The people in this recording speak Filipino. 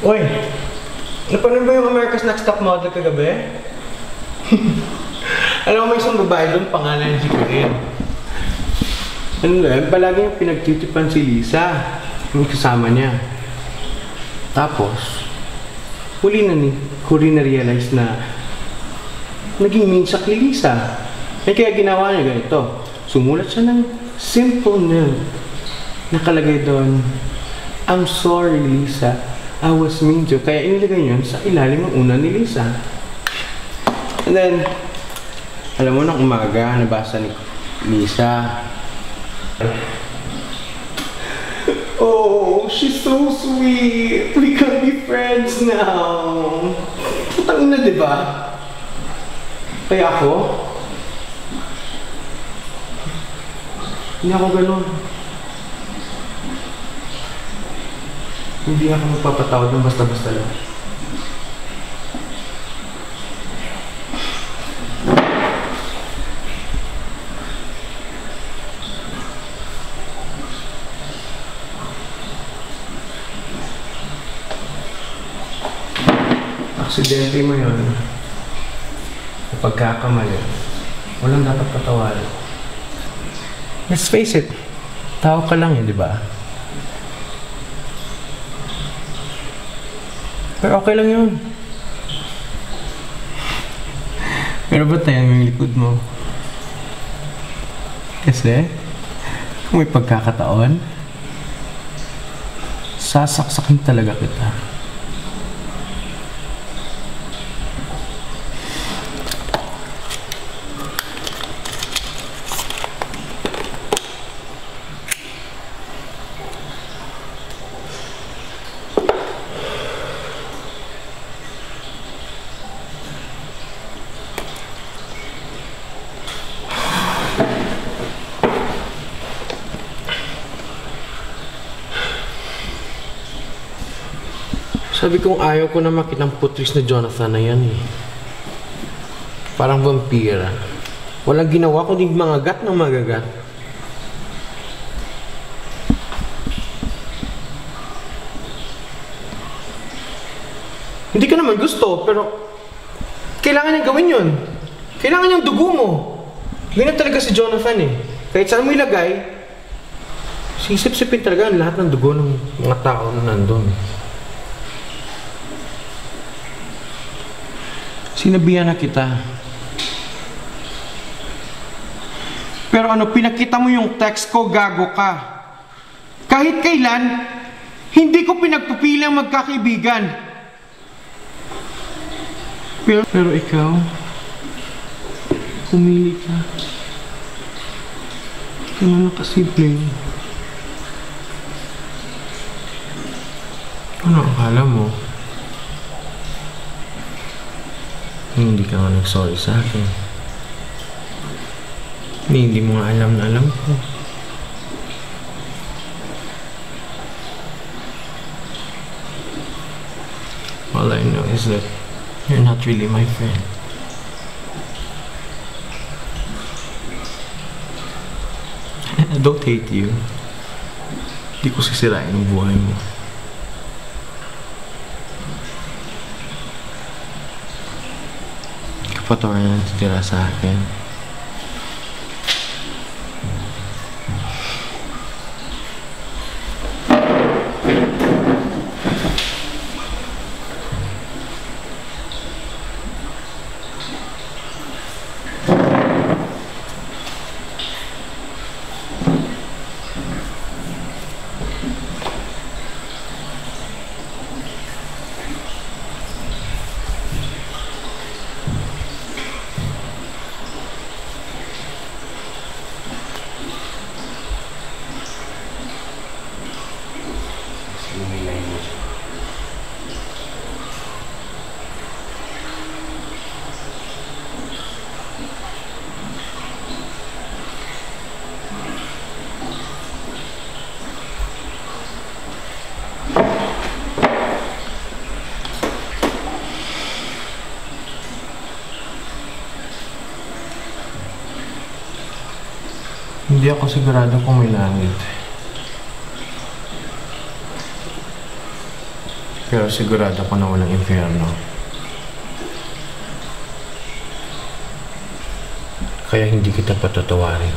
Uy! Napanood ba yung America's Next Top Model kagabi? Alam mo, may isang babae doon, pangalan si Corinne. Ano na, palagi yung pinagtitipan si Lisa, yung kasama niya. Tapos, huli na ni Corinne na-realize na naging minsak ni Lisa. Kaya ginawa niya ganito. Sumulat siya ng simple note. Nakalagay doon, I'm sorry, Lisa. I was mean to. Kaya inilagay yun sa ilalim ng una ni Lisa. And then, alam mo, nang umaga, nabasa ni Lisa. Oh, she's so sweet. We can be friends now. Putang ina, diba? Kaya ako, hindi ako ganun. Hindi ako magpapatawad ng basta-basta lang. Aksidente mo yun. Pagkakamali, walang dapat patawarin. Let's face it, tao ka lang di ba? Pero okay lang yun. Pero ba't tayo yung likod mo? Kasi, kung may pagkakataon, sasaksakin talaga kita. Sabi kong ayaw ko na makitang putris na Jonathan na yan eh. Parang vampira. Walang ginawa kundi mga gat ng magagat. Hindi ka naman gusto, pero kailangan niyang gawin yun. Kailangan niyang dugo mo. Ganyan talaga si Jonathan eh. Kahit saan mo ilagay, sisip-sipin talaga ang lahat ng dugo ng mga tao na nandun. Sinabihan na kita. Pero ano, pinakita mo yung text ko, gago ka. Kahit kailan, hindi ko pinagpupilang magkakaibigan. Pero ikaw, pumili ka. Ano nakasimple? Ano akala mo? Hindi ka nga nag-sorry sa akin. Hindi mo nga alam na alam ko. All I know is that you're not really my friend. I don't hate you. Hindi ko sisirain ang buhay mo. Kapatawaran na natitira sa akin. Hindi ako sigurado kung may langit. Pero sigurado ko na walang impyerno. Kaya hindi kita patatawarin.